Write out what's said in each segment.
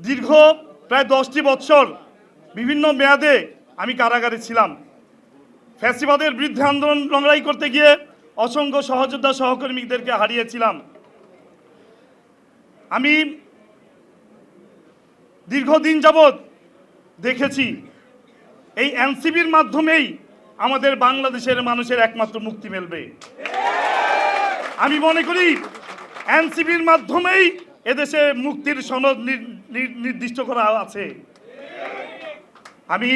দীর্ঘ প্রায় 10টি বছর বিভিন্ন মেয়াদে আমি কারাগারে ছিলাম। ফ্যাসিবাদের বিরুদ্ধে আন্দোলন লড়াই করতে গিয়ে অসংখ্য সহযোদ্ধা সহকর্মীদেরকে হারিয়েছিলাম। আমি দীর্ঘদিন যাবৎ দেখেছি এই এনসিপির মাধ্যমেই আমাদের বাংলাদেশের মানুষের একমাত্র মুক্তি মিলবে। আমি মনে করি এনসিপির মাধ্যমেই এদেশে মুক্তির সনদ নির্দিষ্ট করা আছে। আমি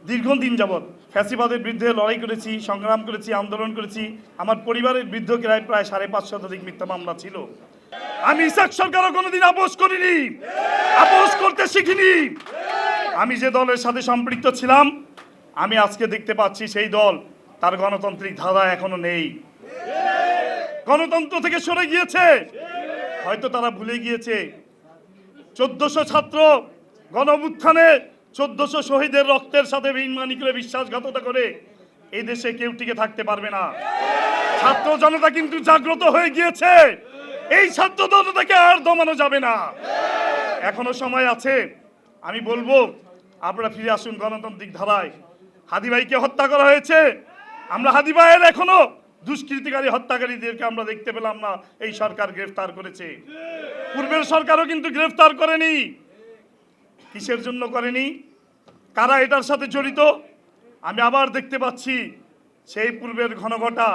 দীর্ঘদিন যাবৎ ফ্যাসিবাদের বিরুদ্ধে লড়াই করেছি, সংগ্রাম করেছি, আন্দোলন করেছি। আমার পরিবারের বিরুদ্ধে প্রায় 550 শতাধিক মিথ্যা মামলা ছিল। আমি ইসাক সরকারও কোনোদিন আপোষ করিনি, আপোষ করতে শিখিনি। আমি যে দলের সাথে সম্পৃক্ত ছিলাম, আমি আজকে দেখতে পাচ্ছি সেই দল তার গণতান্ত্রিক ধারা এখনো নেই, গণতন্ত্র থেকে সরে গিয়েছে। হয়তো তারা ভুলে গিয়েছে 1400 ছাত্র গণ-অভ্যুত্থানে 1400 শহীদের রক্তের সাথে বেঈমানি করে বিশ্বাসঘাতকতা করে এই দেশে কেউ টিকে থাকতে পারবে না। ছাত্র জনতা কিন্তু জাগ্রত হয়ে গিয়েছে, এই ছাত্র জনতাকে আর দমানো যাবে না। এখনো সময় আছে। আমি বলবো আপনারা ফিরে আসুন গণতান্ত্রিক ধারায়। হাদি ভাইকে হত্যা করা হয়েছে, আমরা হাদি ভাইয়ের এখনো দুষ্কৃতিকারী হত্যাকারীদেরকে আমরা দেখতে পেলাম না। এই সরকার গ্রেফতার করেছে, পূর্বের সরকারও কিন্তু গ্রেফতার করেনি। কিসের জন্য করেনি? কারা এটার সাথে জড়িত? আমি আবার দেখতে পাচ্ছি সেই পূর্বের ঘনঘটা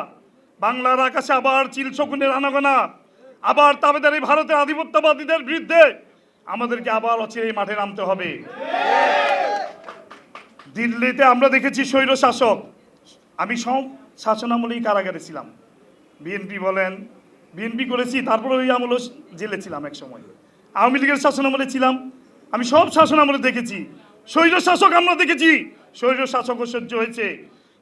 বাংলার আকাশে আবার চিল শকুনের আনাগোনা, আবার তাবেদারি ভারতের আধিপত্যবাদীদের বিরুদ্ধে আমাদেরকে আবার অচিরেই মাঠে নামতে হবে। দিল্লিতে আমরা দেখেছি স্বৈর শাসক। আমি সব শাসনামলেই কারাগারে ছিলাম। বিএনপি বলেন, বিএনপি করেছি, তারপরে ওই আমলেও জেলে ছিলাম এক সময়। আওয়ামী লীগের শাসনামলে ছিলাম। আমি সব শাসনামলে দেখেছি স্বৈর শাসক, আমরা দেখেছি স্বৈর শাসকও সহ্য হয়েছে।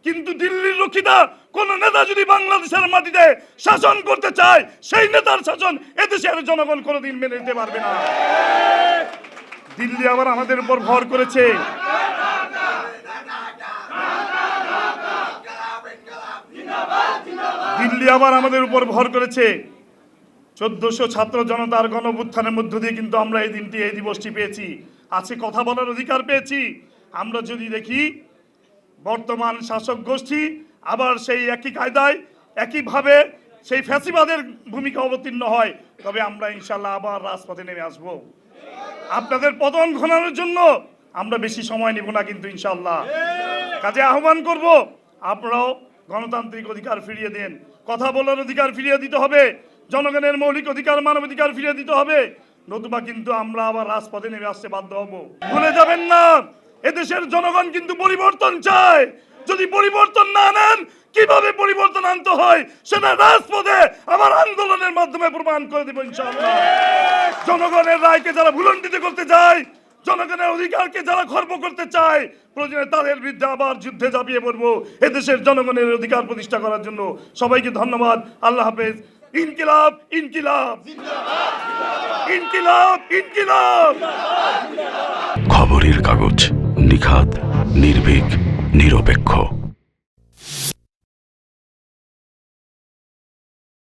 কিন্তু দিল্লির রক্ষিতা কোন নেতা যদি বাংলাদেশের মাটিতে শাসন করতে চায়, সেই নেতার শাসন এদেশের জনগণ কোনোদিন মেনে নিতে পারবে না। দিল্লি আবার আমাদের উপর ভর করেছে। দিল্লি আবার আমাদের উপর ভর করেছে। 1400 ছাত্র জনতার গণ-অভ্যুত্থানের মধ্য দিয়ে কিন্তু আমরা এই দিনটি, এই দিবসটি পেয়েছি। আছে কথা বলার অধিকার পেয়েছি। আমরা যদি দেখি বর্তমান শাসক গোষ্ঠী আবার সেই একই কায়দায় একইভাবে সেই ফ্যাসিবাদের ভূমিকা অবতীর্ণ হয়, তবে আমরা ইনশাল্লাহ আবার রাজপথে নেমে আসব। আপনাদের পতন ঘটানোর জন্য আমরা বেশি সময় নেব না কিন্তু ইনশাল্লাহ। কাজে আহ্বান করব, আপনারাও গণতান্ত্রিক অধিকার ফিরিয়ে দেন। কথা বলার অধিকার ফিরিয়ে দিতে হবে, জনগণের মৌলিক অধিকার, মানবাধিকার ফিরিয়ে দিতে হবে, নতুবা কিন্তু আমরা আবার রাজপথে নেমে আসতে বাধ্য হব। ভুলে যাবেন না, এদেশের জনগণ কিন্তু পরিবর্তন চায়। যদি পরিবর্তন না আনেন, কিভাবে পরিবর্তন আনতে হয় সেটা রাজপথে আবার আন্দোলনের মাধ্যমে প্রমাণ করে দেব ইনশাআল্লাহ। জনগণের রায়কে যারা ভুলণ্ঠিত করতে চায়, জনগণের অধিকারকে যারা খর্ব করতে চায়, প্রয়োজনে তাদের বিরুদ্ধে আবার যুদ্ধে ঝাঁপিয়ে পড়বো এদেশের জনগণের অধিকার প্রতিষ্ঠা করার জন্য। সবাইকে ধন্যবাদ। আল্লাহ হাফেজ। ইনকিলাব ইনকিলাব ইনকিলাব ইনকিলাব। খবরের কাগজ, নিখাত, নির্ভীক, নিরপেক্ষ।